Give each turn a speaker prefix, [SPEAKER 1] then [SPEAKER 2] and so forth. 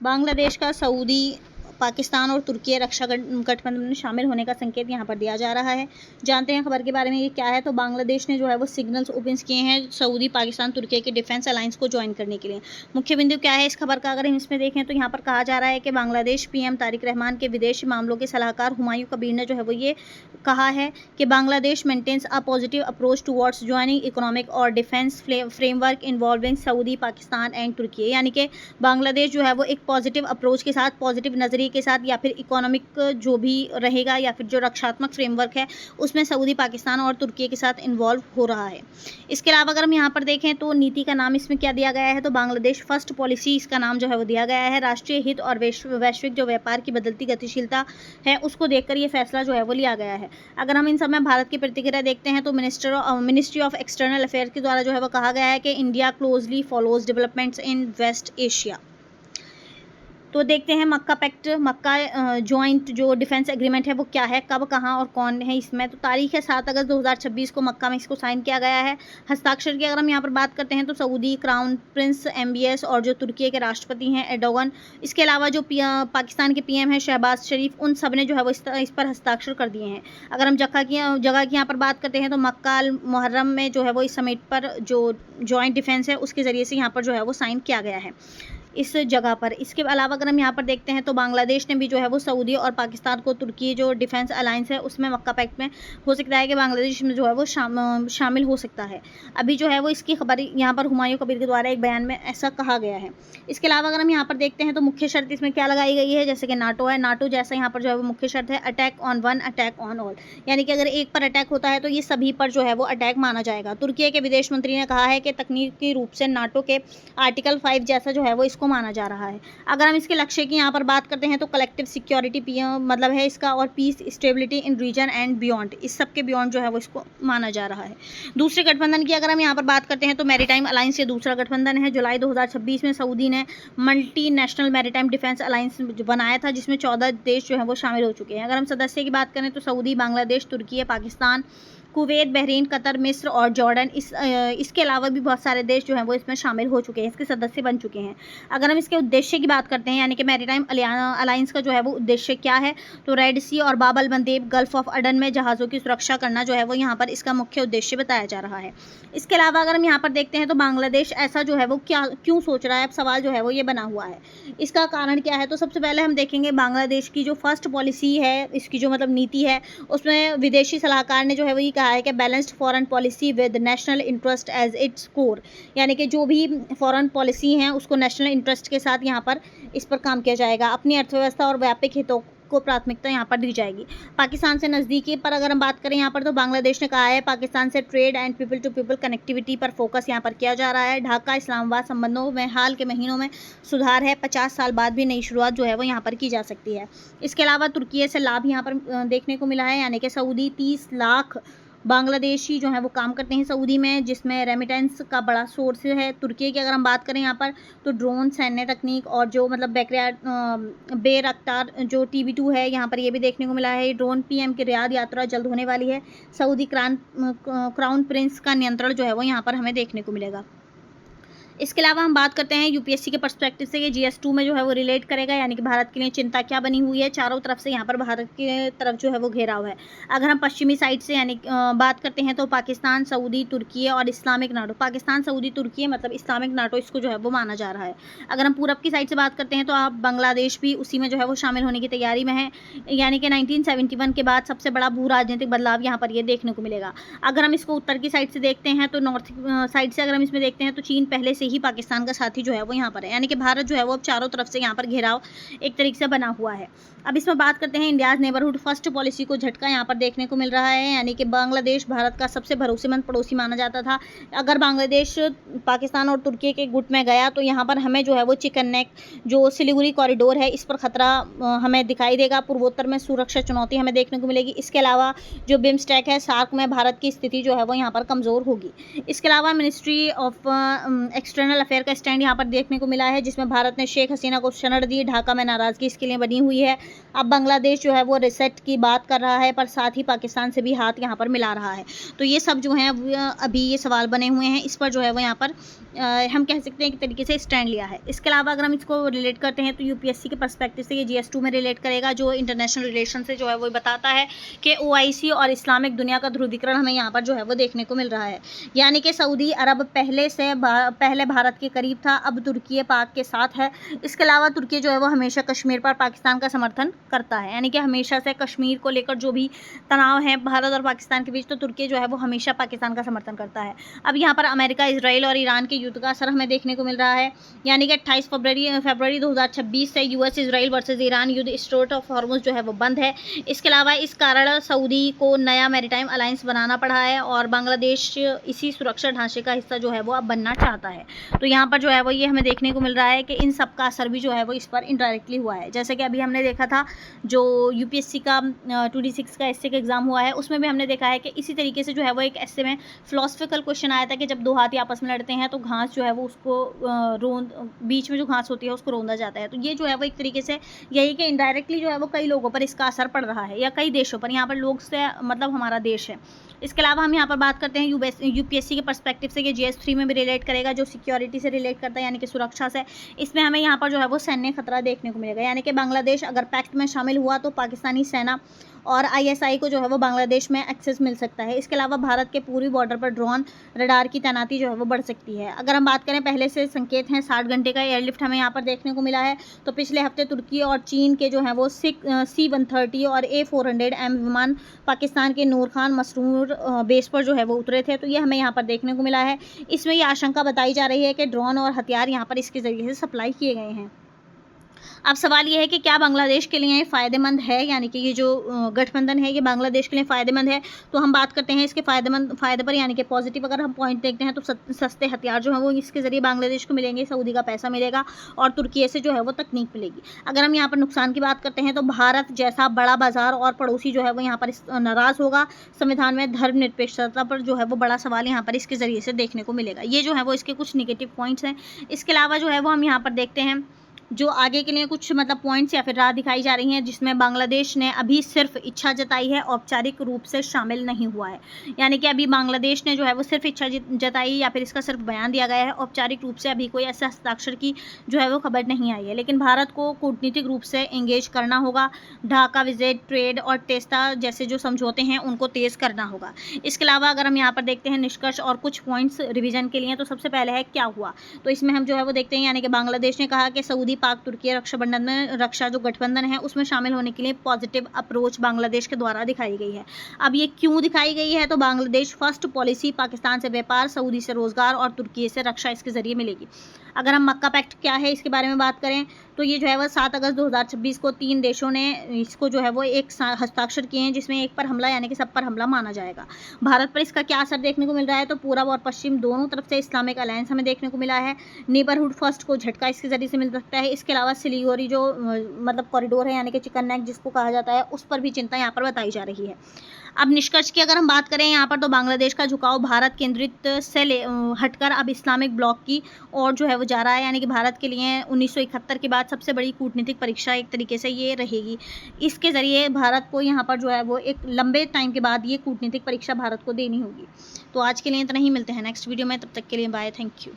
[SPEAKER 1] बांग्लादेश का सऊदी, पाकिस्तान और तुर्की रक्षा गठबंधन में शामिल होने का संकेत यहाँ पर दिया जा रहा है। जानते हैं खबर के बारे में ये क्या है। तो बांग्लादेश ने जो है वो सिग्नल्स ओपन किए हैं सऊदी, पाकिस्तान, तुर्की के डिफेंस अलायंस को ज्वाइन करने के लिए। मुख्य बिंदु क्या है इस खबर का, अगर हम इसमें देखें तो यहाँ पर कहा जा रहा है कि बांग्लादेश पीएम तारिक रहमान के विदेशी मामलों के सलाहकार हुमायूं कबीर ने जो है वो ये कहा है कि Bangladesh maintains a positive approach towards joining economic और defence framework involving Saudi, Pakistan and Turkey. यानी कि बांग्लादेश जो है वो एक पॉजिटिव अप्रोच के साथ, पॉजिटिव नज़रिए के साथ, या फिर इकोनॉमिक जो भी रहेगा या फिर जो रक्षात्मक फ्रेमवर्क है उसमें सऊदी, पाकिस्तान और तुर्की के साथ इन्वॉल्व हो रहा है। इसके अलावा अगर हम यहाँ पर देखें तो नीति का नाम इसमें क्या दिया गया है, तो बांग्लादेश फर्स्ट पॉलिसी इसका नाम जो है वो दिया गया है। राष्ट्रीय हित और वैश्विक जो व्यापार की बदलती गतिशीलता है उसको देखकर ये फैसला जो है वो लिया गया है। अगर हम इन समय भारत की प्रतिक्रिया देखते हैं तो मिनिस्ट्री ऑफ एक्सटर्नल अफेयर्स के द्वारा जो है वो कहा गया है कि India closely follows developments in West Asia. तो देखते हैं मक्का पैक्ट, मक्का जॉइंट जो डिफेंस एग्रीमेंट है वो क्या है, कब, कहाँ और कौन है इसमें। तो तारीख है 7 अगस्त 2026 को मक्का में इसको साइन किया गया है। हस्ताक्षर की अगर हम यहाँ पर बात करते हैं तो सऊदी क्राउन प्रिंस MBS और जो तुर्की के राष्ट्रपति हैं एर्दोगन, इसके अलावा जो पाकिस्तान के PM हैं शहबाज शरीफ, उन सब ने जो है वो इस पर हस्ताक्षर कर दिए हैं। अगर हम जगह की यहाँ पर बात करते हैं तो मक्का अल मुहर्रम में जो है वो इस समिट पर जो जॉइंट डिफेंस है उसके ज़रिए से यहाँ पर जो है वो साइन किया गया है इस जगह पर। इसके अलावा अगर हम यहाँ पर देखते हैं तो बांग्लादेश ने भी जो है वो सऊदी और पाकिस्तान को तुर्की जो डिफेंस अलायंस है उसमें मक्का पैक्ट में हो सकता है कि बांग्लादेश में जो है वो शामिल हो सकता है। अभी जो है वो इसकी खबर यहाँ पर हुमायूं कबीर के द्वारा एक बयान में ऐसा कहा गया है। इसके अलावा अगर हम यहाँ पर देखते हैं तो मुख्य शर्त इसमें क्या लगाई गई है, जैसे कि नाटो है, नाटो जैसा यहाँ पर जो है वो मुख्य शर्त है attack on one attack on all, यानी कि अगर एक पर अटैक होता है तो ये सभी पर जो है वो अटैक माना जाएगा। तुर्की के विदेश मंत्री ने कहा है कि तकनीकी रूप से नाटो के आर्टिकल 5 जैसा जो है वो इसको माना जा रहा है। अगर हम इसके लक्ष्य की यहाँ पर बात करते हैं तो कलेक्टिव सिक्योरिटी मतलब है इसका, और peace stability in region and beyond, इस सब के बियॉन्ड जो है वो इसको माना जा रहा है। दूसरे गठबंधन की अगर हम यहाँ पर बात करते हैं तो मैरीटाइम अलायंस ये दूसरा गठबंधन है। जुलाई 2026 में सऊदी ने multi national maritime defence alliance बनाया था जिसमें 14 देश जो है वो शामिल हो चुके हैं। अगर हम सदस्य की बात करें तो सऊदी, बांग्लादेश, तुर्की, पाकिस्तान, कुवैत, बहरीन, कतर, मिस्र और जॉर्डन, इसके अलावा भी बहुत सारे देश जो हैं वो इसमें शामिल हो चुके हैं, इसके सदस्य बन चुके हैं। अगर हम इसके उद्देश्य की बात करते हैं यानी कि मैरीटाइम अलायंस का जो है वो उद्देश्य क्या है, तो रेड सी और बाब अल मंदेब, गल्फ ऑफ अडन में जहाज़ों की सुरक्षा करना जो है वो यहाँ पर इसका मुख्य उद्देश्य बताया जा रहा है। इसके अलावा अगर हम यहाँ पर देखते हैं तो बांग्लादेश ऐसा जो है वो क्यों सोच रहा है, अब सवाल जो है वो ये बना हुआ है। इसका कारण क्या है, तो सबसे पहले हम देखेंगे बांग्लादेश की जो फर्स्ट पॉलिसी है, इसकी जो मतलब नीति है, उसमें विदेशी सलाहकार ने जो है वो ये कहा है कि balanced foreign policy with national interest as its core, यानी कि जो भी फॉरेन पॉलिसी हैं उसको नेशनल इंटरेस्ट के साथ यहाँ पर इस पर काम किया जाएगा। अपनी अर्थव्यवस्था और व्यापक हितों को प्राथमिकता यहाँ पर दी जाएगी। पाकिस्तान से नज़दीकी पर अगर हम बात करें यहाँ पर तो बांग्लादेश ने कहा है पाकिस्तान से trade and people to people connectivity पर फोकस यहाँ पर किया जा रहा है। ढाका इस्लामाबाद संबंधों में हाल के महीनों में सुधार है, 50 साल बाद भी नई शुरुआत जो है वो यहाँ पर की जा सकती है। इसके अलावा तुर्की से लाभ यहाँ पर देखने को मिला है, यानी कि सऊदी 30 लाख बांग्लादेशी जो है वो काम करते हैं सऊदी में, जिसमें रेमिटेंस का बड़ा सोर्स है। तुर्की की अगर हम बात करें यहाँ पर तो ड्रोन, सैन्य तकनीक और जो मतलब बेरख्तार जो TB2 है यहाँ पर ये भी देखने को मिला है। ड्रोन PM की रियाद यात्रा जल्द होने वाली है। सऊदी क्राउन प्रिंस का नियंत्रण जो है वो यहाँ पर हमें देखने को मिलेगा। इसके अलावा हम बात करते हैं UPSC के पर्सपेक्टिव से, ये GS2 में जो है वो रिलेट करेगा, यानी कि भारत के लिए चिंता क्या बनी हुई है। चारों तरफ से यहाँ पर भारत की तरफ जो है वो घेराव है। अगर हम पश्चिमी साइड से यानी बात करते हैं तो पाकिस्तान, सऊदी, तुर्की और इस्लामिक नाटो, पाकिस्तान, सऊदी, तुर्की मतलब इस्लामिक नाटो इसको जो है वो माना जा रहा है। अगर हम पूरब की साइड से बात करते हैं तो आप बांग्लादेश भी उसी में जो है वो शामिल होने की तैयारी में है, यानी कि 1971 के बाद सबसे बड़ा भू राजनीतिक बदलाव यहाँ पर ये देखने को मिलेगा। अगर हम इसको उत्तर की साइड से देखते हैं तो नॉर्थ साइड से अगर हम इसमें देखते हैं तो चीन पहले से ही पाकिस्तान का साथी जो है वो यहाँ पर है, यानी कि भारत जो है वो अब चारों तरफ से यहाँ पर घेराव एक तरीके से बना हुआ है। अब इसमें बात करते हैं इंडियाज नेबरहुड फर्स्ट पॉलिसी को झटका यहाँ पर देखने को मिल रहा है, यानी कि बांग्लादेश भारत का सबसे भरोसेमंद पड़ोसी माना जाता था। अगर बांग्लादेश पाकिस्तान और तुर्की के गुट में गया तो यहाँ पर हमें जो है वो चिकन नेक जो सिलीगुड़ी कॉरिडोर है इस पर खतरा हमें दिखाई देगा। पूर्वोत्तर में सुरक्षा चुनौती हमें देखने को मिलेगी। इसके अलावा जो बिम्स्टेक है, सार्क में भारत की स्थिति जो है वो यहाँ पर कमज़ोर होगी। इसके अलावा मिनिस्ट्री ऑफ एक्सटर्नल अफेयर का स्टैंड यहाँ पर देखने को मिला है, जिसमें भारत ने शेख हसीना को शरण दी, ढाका में नाराज़गी इसके लिए बनी हुई है। अब बांग्लादेश जो है वो रिसेट की बात कर रहा है, पर साथ ही पाकिस्तान से भी हाथ यहाँ पर मिला रहा है। तो ये सब जो है अभी ये सवाल बने हुए हैं, इस पर जो है वो यहाँ पर हम कह सकते हैं कि तरीके से स्टैंड लिया है। इसके अलावा अगर हम इसको रिलेट करते हैं तो यूपीएससी के पर्सपेक्टिव से ये GS2 में रिलेट करेगा, जो इंटरनेशनल रिलेशन से जो है वो बताता है कि OIC और इस्लामिक दुनिया का ध्रुवीकरण हमें यहाँ पर जो है वो देखने को मिल रहा है। यानी कि सऊदी अरब पहले भारत के करीब था, अब तुर्की पाक के साथ है। इसके अलावा तुर्की जो है वो हमेशा कश्मीर पर पाकिस्तान का समर्थन करता है, यानी कि हमेशा से कश्मीर को लेकर जो भी तनाव है भारत और पाकिस्तान के बीच, तो तुर्की जो है वो हमेशा पाकिस्तान का समर्थन करता है। अब यहाँ पर अमेरिका, इसराइल और ईरान के युद्ध का असर हमें देखने को मिल रहा है, यानी कि 28 फरवरी 2026 से US इसराइल वर्सेस ईरान युद्ध स्ट्रेट ऑफ हॉर्मुज जो है वो बंद है। इसके अलावा इस कारण सऊदी को नया मैरीटाइम अलायंस बनाना पड़ा है और बांग्लादेश इसी सुरक्षा ढांचे का हिस्सा जो है वो अब बनना चाहता है। तो यहाँ पर जो है वो ये हमें देखने को मिल रहा है कि इन सब का असर भी जो है वो इस पर इनडायरेक्टली हुआ है। जैसे कि अभी हमने देखा था जो UPSC का 2D6 का एस्से का एग्जाम हुआ है, उसमें भी हमने देखा है कि इसी तरीके से जो है वो एक एस्से में फिलोसफिकल क्वेश्चन आया था कि जब दो हाथी आपस में लड़ते हैं तो घास जो है वो उसको बीच में जो घास होती है उसको रौंदा जाता है। तो ये जो है वो एक तरीके से यही कि इनडायरेक्टली जो है वो कई लोगों पर इसका असर पड़ रहा है, या कई देशों पर, यहाँ पर लोग से मतलब हमारा देश है। इसके अलावा हम यहाँ पर बात करते हैं UPSC के पर्सपेक्टिव से, ये GS3 में भी रिलेट करेगा, जो सिक्योरिटी से रिलेट करता है, यानी कि सुरक्षा से। इसमें हमें यहाँ पर जो है वो सैन्य खतरा देखने को मिलेगा, यानी कि बांग्लादेश अगर पैक्ट में शामिल हुआ तो पाकिस्तानी सेना और ISI को जो है वो बांग्लादेश में एक्सेस मिल सकता है। इसके अलावा भारत के पूरी बॉर्डर पर ड्रोन रडार की तैनाती जो है वो बढ़ सकती है। अगर हम बात करें, पहले से संकेत हैं, 60 घंटे का एयरलिफ्ट हमें यहाँ पर देखने को मिला है। तो पिछले हफ्ते तुर्की और चीन के जो हैं वो C-130 और A-400M विमान पाकिस्तान के नूर खान मसरूर बेस पर जो है वो उतरे थे। तो ये हमें यहाँ पर देखने को मिला है। इसमें ये आशंका बताई जा रही है कि ड्रोन और हथियार यहाँ पर इसके ज़रिए से सप्लाई किए गए हैं। अब सवाल ये है कि क्या बांग्लादेश के लिए फ़ायदेमंद है, यानी कि ये जो गठबंधन है ये बांग्लादेश के लिए फ़ायदेमंद है। तो हम बात करते हैं इसके फ़ायदे पर, यानी कि पॉजिटिव अगर हम पॉइंट देखते हैं तो सस्ते हथियार जो है वो इसके ज़रिए बांग्लादेश को मिलेंगे, सऊदी का पैसा मिलेगा और तुर्की से जो है वो तकनीक मिलेगी। अगर हम यहाँ पर नुकसान की बात करते हैं तो भारत जैसा बड़ा बाजार और पड़ोसी जो है वो यहाँ पर नाराज़ होगा। संविधान में धर्मनिरपेक्षता पर जो है वो बड़ा सवाल यहाँ पर इसके ज़रिए से देखने को मिलेगा। ये जो है वो इसके कुछ निगेटिव पॉइंट्स हैं। इसके अलावा जो है वो हम यहाँ पर देखते हैं जो आगे के लिए कुछ मतलब पॉइंट्स या फिर राह दिखाई जा रही हैं, जिसमें बांग्लादेश ने अभी सिर्फ इच्छा जताई है, औपचारिक रूप से शामिल नहीं हुआ है। यानी कि अभी बांग्लादेश ने जो है वो सिर्फ इच्छा जताई या फिर इसका सिर्फ बयान दिया गया है, औपचारिक रूप से अभी कोई ऐसे हस्ताक्षर की जो है वो खबर नहीं आई है। लेकिन भारत को कूटनीतिक रूप से एंगेज करना होगा। ढाका विजिट, ट्रेड और टेस्टा जैसे जो समझौते हैं उनको तेज़ करना होगा। इसके अलावा अगर हम यहाँ पर देखते हैं निष्कर्ष और कुछ पॉइंट्स रिविजन के लिए, तो सबसे पहले है क्या हुआ। तो इसमें हम जो है वो देखते हैं, यानी कि बांग्लादेश ने कहा कि सऊदी पाक तुर्की रक्षा जो गठबंधन है उसमें शामिल होने के लिए पॉजिटिव अप्रोच बांग्लादेश के द्वारा दिखाई गई है। अब ये क्यों दिखाई गई है, तो बांग्लादेश फर्स्ट पॉलिसी, पाकिस्तान से व्यापार, सऊदी से रोजगार और तुर्की से रक्षा इसके जरिए मिलेगी। अगर हम मक्का पैक्ट क्या है इसके बारे में बात करें तो ये जो है वह 7 अगस्त 2026 को 3 देशों ने इसको जो है वो एक हस्ताक्षर किए हैं, जिसमें एक पर हमला यानी कि सब पर हमला माना जाएगा। भारत पर इसका क्या असर देखने को मिल रहा है, तो पूरब और पश्चिम दोनों तरफ से इस्लामिक अलायंस हमें देखने को मिला है। नेबरहुड फर्स्ट को झटका इसके जरिए से मिल सकता है। इसके अलावा सिलीगुड़ी जो मतलब कॉरिडोर है, यानी कि चिकन नेक जिसको कहा जाता है, उस पर भी चिंता यहाँ पर बताई जा रही है। अब निष्कर्ष की अगर हम बात करें यहाँ पर, तो बांग्लादेश का झुकाव भारत केंद्रित से हटकर अब इस्लामिक ब्लॉक की ओर जो है वो जा रहा है, यानी कि भारत के लिए 1971 के बाद सबसे बड़ी कूटनीतिक परीक्षा एक तरीके से ये रहेगी। इसके ज़रिए भारत को यहाँ पर जो है वो एक लंबे टाइम के बाद ये कूटनीतिक परीक्षा भारत को देनी होगी। तो आज के लिए इतना ही, मिलते हैं नेक्स्ट वीडियो में, तब तक के लिए बाय, थैंक यू।